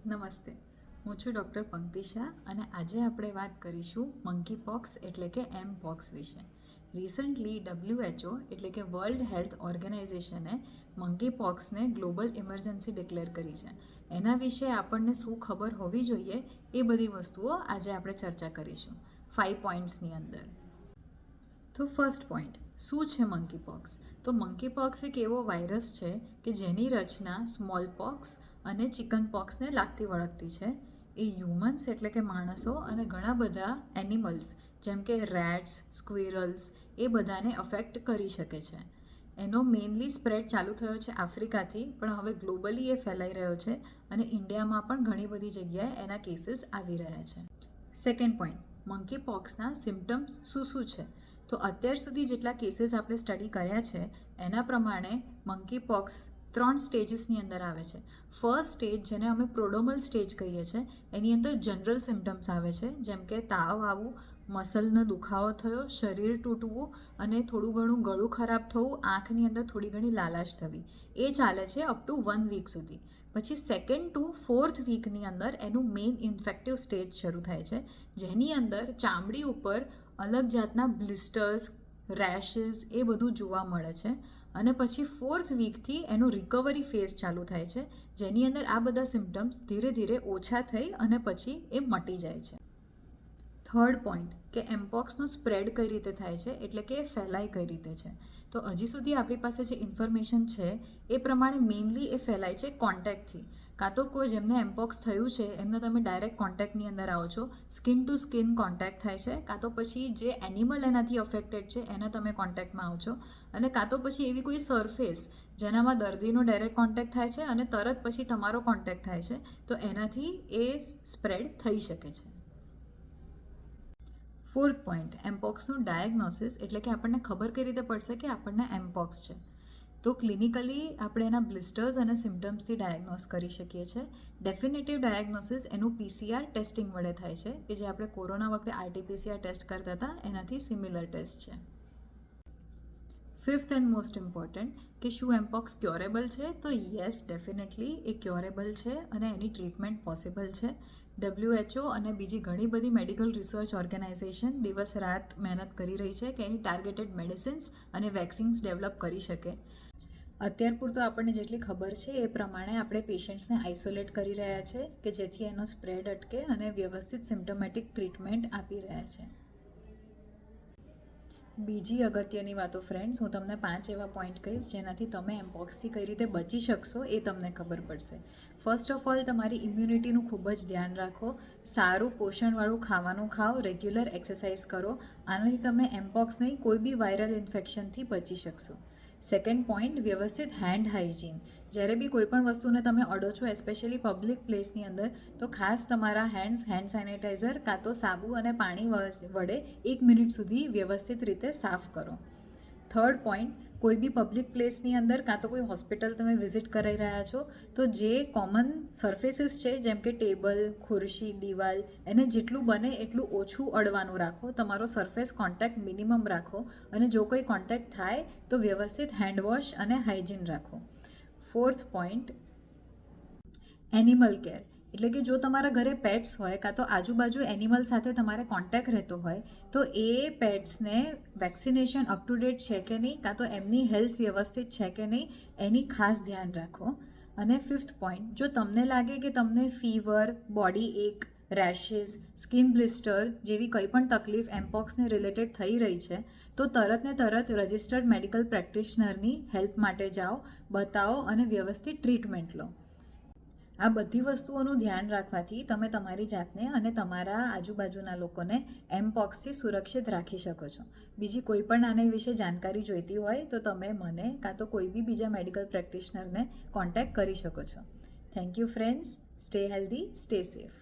નમસ્તે, હું છું ડૉક્ટર પંક્તિ શાહ અને આજે આપણે વાત કરીશું મંકી પોક્સ એટલે કે એમ પોક્સ વિશે. રિસન્ટલી WHO એટલે કે વર્લ્ડ હેલ્થ ઓર્ગેનાઇઝેશને મંકી પોક્સને ગ્લોબલ ઇમરજન્સી ડિક્લેર કરી છે. એના વિશે આપણને શું ખબર હોવી જોઈએ એ બધી વસ્તુઓ આજે આપણે ચર્ચા કરીશું 5 પોઈન્ટ્સની અંદર. તો ફર્સ્ટ પોઈન્ટ, શું છે મંકી પોક્સ? તો મંકી પોક્સ એક એવો વાયરસ છે કે જેની રચના સ્મોલ પોક્સ અને ચિકન પોક્સને લાગતી વળગતી છે. એ હ્યુમન્સ એટલે કે માણસો અને ઘણા બધા એનિમલ્સ જેમ કે રેટ્સ, સ્ક્વિરલ્સ એ બધાને અફેક્ટ કરી શકે છે. એનો મેઇનલી સ્પ્રેડ ચાલુ થયો છે આફ્રિકાથી, પણ હવે ગ્લોબલી એ ફેલાઈ રહ્યો છે અને ઇન્ડિયામાં પણ ઘણી બધી જગ્યાએ એના કેસીસ આવી રહ્યા છે. સેકન્ડ પોઈન્ટ, મંકી પોક્સના સિમ્ટમ્સ શું છે? તો અત્યાર સુધી જેટલા કેસીસ આપણે સ્ટડી કર્યા છે એના પ્રમાણે મંકી પોક્સ 3 સ્ટેજીસની અંદર આવે છે. ફર્સ્ટ સ્ટેજ, જેને અમે પ્રોડોમલ સ્ટેજ કહીએ છીએ, એની અંદર જનરલ સિમ્ટમ્સ આવે છે, જેમ કે તાવ આવવું, મસલનો દુખાવો થયો, શરીર તૂટવું અને થોડું ઘણું ગળું ખરાબ થવું, આંખની અંદર થોડી ઘણી લાલાશ થવી. એ ચાલે છે અપ ટુ 1 વીક સુધી. પછી 2nd to 4th વીકની અંદર એનું મેઇન ઇન્ફેક્ટિવ સ્ટેજ શરૂ થાય છે, જેની અંદર ચામડી ઉપર અલગ જાતના બ્લિસ્ટર્સ, રેશિસ એ બધું જોવા મળે છે. અને પછી 4th વીકથી એનો રિકવરી ફેઝ ચાલુ થાય છે, જેની અંદર આ બધા સિમ્ટમ્સ ધીરે ધીરે ઓછા થઈ અને પછી એ મટી જાય છે. થર્ડ પોઈન્ટ, કે એમપોક્સનો સ્પ્રેડ કઈ રીતે થાય છે, એટલે કે ફેલાય કઈ રીતે છે. તો હજી સુધી આપણી પાસે જે ઇન્ફોર્મેશન છે એ પ્રમાણે મેઇનલી એ ફેલાય છે કોન્ટેક્ટથી. કાં તો કોઈ જેમને એમપોક્સ થયું છે એમને તમે ડાયરેક્ટ કોન્ટેક્ટની અંદર આવો છો, સ્કિન ટુ સ્કિન કોન્ટેક્ટ થાય છે, કાં તો પછી જે એનિમલ એનાથી અફેક્ટેડ છે એના તમે કોન્ટેક્ટમાં આવો છો, અને કાં તો પછી એવી કોઈ સરફેસ જેનામાં દર્દીનો ડાયરેક્ટ કોન્ટેક્ટ થાય છે અને તરત પછી તમારો કોન્ટેક્ટ થાય છે, તો એનાથી એ સ્પ્રેડ થઈ શકે છે. ફોર્થ પોઈન્ટ, એમપોક્સનું ડાયગ્નોસિસ એટલે કે આપણને ખબર કઈ રીતે પડશે કે આપણને એમપોક્સ છે. તો ક્લિનિકલી આપણે એના બ્લિસ્ટર્સ અને સિમ્ટમ્સથી ડાયગ્નોસ કરી શકીએ છીએ. ડેફિનેટિવ ડાયગ્નોસિસ એનું PCR ટેસ્ટિંગ વડે થાય છે, કે જે આપણે કોરોના વખતે RT-PCR ટેસ્ટ કરતા હતા એનાથી સિમિલર ટેસ્ટ છે. ફિફ્થ એન્ડ મોસ્ટ ઇમ્પોર્ટન્ટ, કે શું એમપોક્સ ક્યોરેબલ છે? તો યસ, ડેફિનેટલી એ ક્યોરેબલ છે અને એની ટ્રીટમેન્ટ પોસિબલ છે. WHO અને બીજી ઘણી બધી મેડિકલ રિસર્ચ ઓર્ગેનાઇઝેશન દિવસ રાત મહેનત કરી રહી છે કે એની ટાર્ગેટેડ મેડિસિન્સ અને વેક્સિન્સ ડેવલપ કરી શકે. અત્યાર પૂરતો આપણને જેટલી ખબર છે એ પ્રમાણે આપણે પેશન્ટ્સને આઇસોલેટ કરી રહ્યા છે, કે જેથી એનો સ્પ્રેડ અટકે અને વ્યવસ્થિત સિમ્ટમેટિક ટ્રીટમેન્ટ આપી રહ્યા છે. બીજી અગત્યની વાતો ફ્રેન્ડ્સ, હું તમને 5 એવા પોઈન્ટ કહીશ જેનાથી તમે એમપોક્સથી કઈ રીતે બચી શકશો એ તમને ખબર પડશે. ફર્સ્ટ ઓફ ઓલ, તમારી ઇમ્યુનિટીનું ખૂબ જ ધ્યાન રાખો. સારું પોષણવાળું ખાવાનું ખાઓ, રેગ્યુલર એક્સરસાઇઝ કરો. આનાથી તમે એમપોક્સ નહીં, કોઈ બી વાયરલ ઇન્ફેક્શનથી બચી શકશો. સેકન્ડ પોઈન્ટ, વ્યવસ્થિત હેન્ડ હાઇજીન. જ્યારે બી કોઈ પણ વસ્તુને તમે અડો છો, એસ્પેશિયલી પબ્લિક પ્લેસની અંદર, તો ખાસ તમારા હેન્ડ સેનિટાઈઝર કાં તો સાબુ અને પાણી વડે 1 મિનિટ સુધી વ્યવસ્થિત રીતે સાફ કરો. થર્ડ પોઈન્ટ, કોઈ બી પબ્લિક પ્લેસની અંદર કાં તો કોઈ હોસ્પિટલ તમે વિઝિટ કરી રહ્યા છો, તો જે કોમન સરફેસીસ છે જેમ કે ટેબલ, ખુરશી, દિવાલ, એને જેટલું બને એટલું ઓછું અડવાનું રાખો. તમારો સરફેસ કોન્ટેક્ટ મિનિમમ રાખો અને જો કોઈ કોન્ટેક્ટ થાય તો વ્યવસ્થિત હેન્ડવોશ અને હાઇજીન રાખો. Fourth point, animal care. એટલે કે જો તમારા ઘરે પેટ્સ હોય કાં તો આજુબાજુ એનિમલ સાથે તમારે કોન્ટેક્ટ રહેતો હોય, તો એ પેટ્સને વેક્સિનેશન અપ ટુ ડેટ છે કે નહીં, કાં તો એમની હેલ્થ વ્યવસ્થિત છે કે નહીં, એની ખાસ ધ્યાન રાખો. અને ફિફ્થ પોઈન્ટ, જો તમને લાગે કે તમને ફીવર, બોડી એક, રેશિસ, સ્કિન બ્લિસ્ટર જેવી કંઈ પણ તકલીફ એમપોક્સને રિલેટેડ થઈ રહી છે, તો તરત ને તરત રજિસ્ટર્ડ મેડિકલ પ્રેક્ટિશનરની હેલ્પ માટે જાઓ, બતાવો અને વ્યવસ્થિત ટ્રીટમેન્ટ લો. આ બધી વસ્તુઓનું ધ્યાન રાખવાથી તમે તમારી જાતને અને તમારા આજુબાજુના લોકોને એમપોક્સથી સુરક્ષિત રાખી શકો છો. બીજી કોઈ પણ આના વિશે જાણકારી જોઈતી હોય તો તમે મને કાં તો કોઈ બી બીજા મેડિકલ પ્રેક્ટિશનરને કોન્ટેક્ટ કરી શકો છો. Thank you friends. Stay healthy, stay safe.